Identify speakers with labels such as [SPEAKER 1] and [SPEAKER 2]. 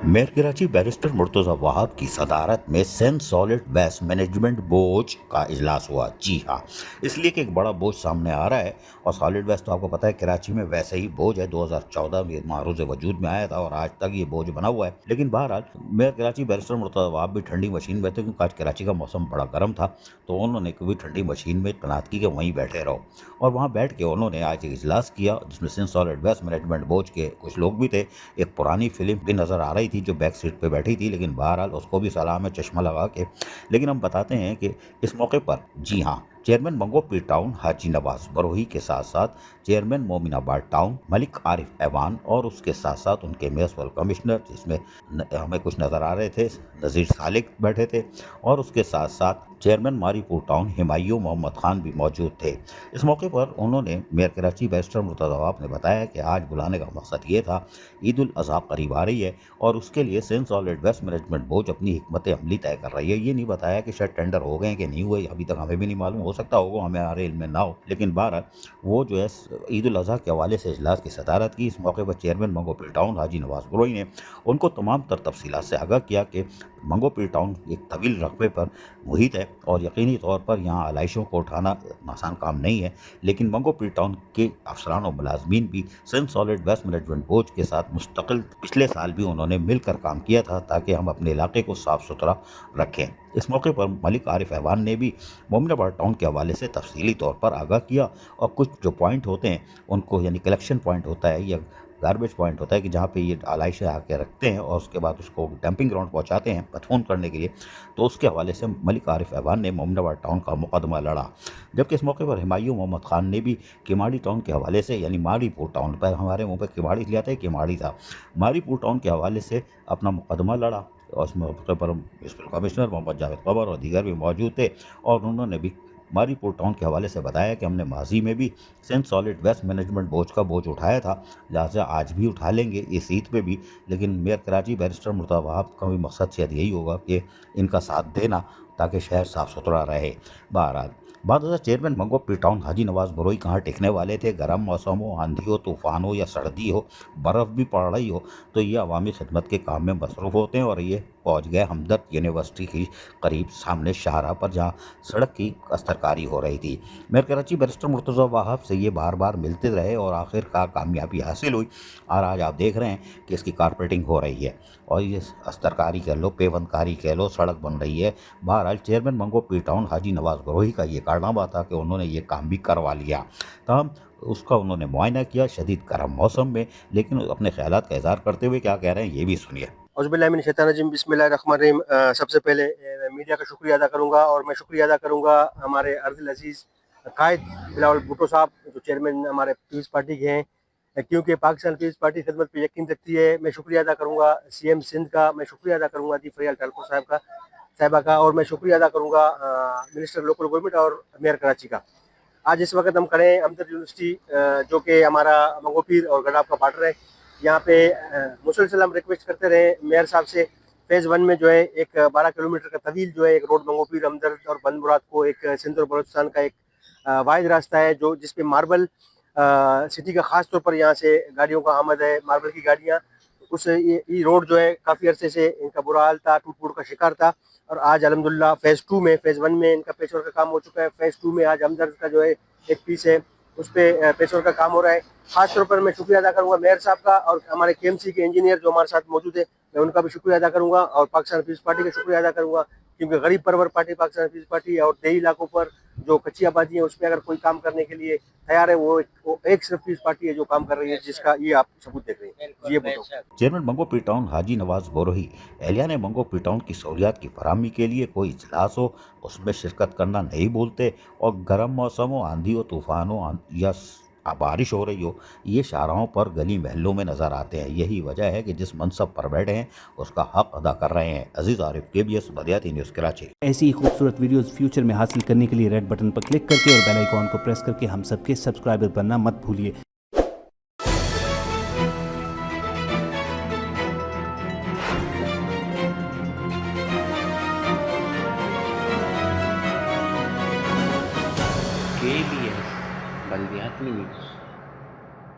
[SPEAKER 1] Mayor Karachi barrister Murtaza Wahab की सदारत में Sindh solid waste management board का इजलास हुआ। जी हाँ, इसलिए कि एक बड़ा बोझ सामने आ रहा है। और सॉलिड वेस्ट तो आपको पता है कराची में वैसे ही बोझ है, 2014 में मारूज़ वजूद में आया था और आज तक ये बोझ बना हुआ है। लेकिन बहरहाल मेयर कराची बैरिस्टर मुर्तज़ा वहाब भी ठंडी मशीन में थे, क्योंकि आज कराची का मौसम बड़ा गर्म था। तो उन्होंने कभी ठंडी मशीन में तैनात की कि वहीं बैठे रहो, और वहाँ बैठ के उन्होंने आज एक इजलास किया जिसमें Sindh solid waste management board के कुछ लोग भी थे। एक पुरानी फिल्म भी नज़र आ रही थी जो बैक सीट पे बैठी थी, लेकिन बहरहाल उसको भी सलाम है चश्मा लगा के। लेकिन हम बताते हैं कि इस मौके पर जी हाँ, चेयरमैन मंगो पीर टाउन हाजी नवाज बरोही के साथ साथ चेयरमैन मोमिनाबाद टाउन मलिक आरिफ ऐवान और उसके साथ साथ उनके म्यूनसिपल कमिश्नर, जिसमें हमें कुछ नज़र आ रहे थे, नज़ीर सालिक बैठे थे, और उसके साथ साथ चेयरमैन मारीपुर टाउन हिमायू मोहम्मद खान भी मौजूद थे। इस मौके पर उन्होंने मेयर कराची बैरिस्टर मुर्तज़ा वहाब ने बताया कि आज बुलाने का मकसद ये था, ईद उल अज़हा करीब आ रही है और उसके लिए Sindh solid waste management board अपनी हिकमत अमली तय कर रही है। ये नहीं बताया कि शायद टेंडर हो गए कि नहीं हुए, अभी तक हमें भी नहीं मालूम, हो सकता होगा हमारे इल्म में ना हो। लेकिन बहरहाल वो जो है ईद उल अज़हा के हवाले से इजलास की सदारत की। इस मौके पर चेयरमैन मंगो पीर टाउन हाजी नवाज बरोही ने उनको तमाम तर तफसीलात से आगाह किया कि मंगो पीर टाउन एक तवील रकबे पर मुहित है और यकीनी तौर पर यहाँ आलाइशों को उठाना आसान काम नहीं है। लेकिन मंगो पीर टाउन के अफसरान और मुलाजमीन भी Sindh solid waste management board के साथ मुस्तकिल पिछले साल भी उन्होंने मिलकर काम किया था ताकि हम अपने इलाके को साफ़ सुथरा रखें। इस मौके पर मलिक आरिफ ऐवान ने भी मोमिनाबाद टाउन के हवाले से तफसीली तौर पर आगाह किया और कुछ जो पॉइंट होते हैं उनको, यानी कलेक्शन पॉइंट होता है या गार्बेज पॉइंट होता है कि जहाँ पे ये आलाइशें आके रखते हैं और उसके बाद उसको डंपिंग ग्राउंड पहुँचाते हैं मदफून करने के लिए, तो उसके हवाले से मलिक आरिफ ऐवान ने मोमिनाबाद टाउन का मुकदमा लड़ा। जबकि इस मौके पर हिमायू मोहम्मद खान ने भी किमाड़ी टाउन के हवाले से, यानी मारीपुर टाउन पर, हमारे मुँह पर किमाड़ी लिया था, किमाड़ी था, मारीपुर टाउन के हवाले से अपना मुकदमा लड़ा। और इस मौके पर म्यूनसिपल कमिश्नर मोहम्मद जावेद कमर और दीगर भी मौजूद थे और उन्होंने भी मारीपुर टाउन के हवाले से बताया कि हमने माजी में भी Sindh solid waste management board का बोझ उठाया था, लिहाजा आज भी उठा लेंगे इस ईद पे भी। लेकिन मेयर कराची बैरिस्टर मुर्तज़ा वहाब का भी मकसद शायद यही होगा कि इनका साथ देना ताकि शहर साफ़ सुथरा रहे। बहरहाल बाद चेयरमैन मंगो पीर टाउन हाजी नवाज बरोही कहाँ टिकने वाले थे। गर्म मौसम हो, आंधी हो, तूफ़ान हो या सर्दी हो, बर्फ़ भी पड़ रही हो, तो ये अवामी खिदमत के काम में मसरूफ़ होते हैं। और ये पहुँच गए हमदर्द यूनिवर्सिटी की करीब सामने शाहरा पर, जहाँ सड़क की अस्तरकारी हो रही थी। मेयर कराची बैरिस्टर मुर्तज़ा वहाब से ये बार बार मिलते रहे और आखिरकार कामयाबी हासिल हुई और आज आप देख रहे हैं कि इसकी कारपेटिंग हो रही है और ये अस्तरकारी कह लो, पेवंदकारी कह लो, सड़क बन रही है। बहरहाल चेयरमैन मंगो पीर टाउन हाजी नवाज बरोही का ये कारनामा था कि उन्होंने ये काम भी करवा लिया। तमाम उसका उन्होंने मुआयना किया शदीद गर्म मौसम में, लेकिन अपने ख्यालात का इज़हार करते हुए क्या कह रहे हैं ये भी सुनिए।
[SPEAKER 2] औज़ुबिल्लाहिमिनश्शैतानिर्रजीम बिस्मिल्लाहिर्रहमानिर्रहीम। सबसे पहले मीडिया का शुक्रिया अदा करूँगा और मैं शुक्रिया अदा करूँगा हमारे अर्ज़िल अज़ीज़ कायद बिलावल भुट्टो साहब, जो चेयरमैन हमारे पीपल्स पार्टी के हैं, क्योंकि पाकिस्तान पीपल्स पार्टी खिदमत पे यकीन रखती है। मैं शुक्रिया अदा करूँगा सीएम सिंध का, मैं शुक्रिया अदा करूँगा दी फरियाल ठाकुर साहिबा का, और मैं शुक्रिया अदा करूँगा मिनिस्टर लोकल गवर्नमेंट और मेयर कराची का। आज इस वक्त हम खड़े हैं हमदर्द यूनिवर्सिटी, जो कि हमारा मंगोपीर और गडाफ का पार्टनर है। यहाँ पे मुसलसल हम रिक्वेस्ट करते रहे मेयर साहब से, फेज़ 1 में जो है एक 12 किलोमीटर का तवील जो है एक रोड मंगोपीर, हमदर्द और बंद मुराद को एक सिंध और बलोचिस्तान का एक वाहिद रास्ता है जो जिसपे मार्बल सिटी का ख़ास तौर पर यहाँ से गाड़ियों का आमद है, मार्बल की गाड़ियाँ। उस ये रोड जो है काफ़ी अरसे से इनका बुरा हाल था, टूट फूट का शिकार था, और आज अल्हम्दुलिल्लाह फेज़ 2 में, फेज़ 1 में इनका पेचवर्क का काम हो चुका है, फेज़ 2 में आज हमदर्द का जो है एक पीस है उस पर पेचवर्क का काम हो रहा है। खास तौर पर मैं शुक्रिया अदा करूँगा मेयर साहब का और हमारे केएमसी के इंजीनियर जो हमारे साथ मौजूद है, मैं उनका भी शुक्रिया अदा करूँगा और पाकिस्तान पीपल्स पार्टी का शुक्रिया अदा करूँगा, क्योंकि गरीब परवर पार्टी पाकिस्तान पीपल्स पार्टी और देही इलाकों पर जो कच्ची आबादी है उस पर अगर कोई काम करने के लिए तैयार है, वो एक सिर्फ पीपल्स पार्टी है जो काम कर रही है, जिसका ये आप सबूत देख रहे हैं। ये
[SPEAKER 1] चेयरमैन मंगो पीर टाउन हाजी नवाज बरोही एहलियान मंगो पीर टाउन की सहूलियात की फराहमी के लिए कोई इजलास हो उसमें शिरकत करना नहीं भूलते, और गर्म मौसम हो, आंधी हो, तूफान हो या बारिश हो रही हो, ये शाहराहों पर गली महलों में नज़र आते हैं। यही वजह है कि जिस मनसब पर बैठे हैं उसका हक अदा कर रहे हैं। अजीज़ आरिफ, KBS बदियाती न्यूज़ कराची।
[SPEAKER 3] ऐसी ही खूबसूरत वीडियोस फ्यूचर में हासिल करने के लिए रेड बटन पर क्लिक करके और बेल आइकॉन को प्रेस करके हम सबके सब्सक्राइबर बनना मत भूलिए।
[SPEAKER 4] KBS बल्दियाती न्यूज़।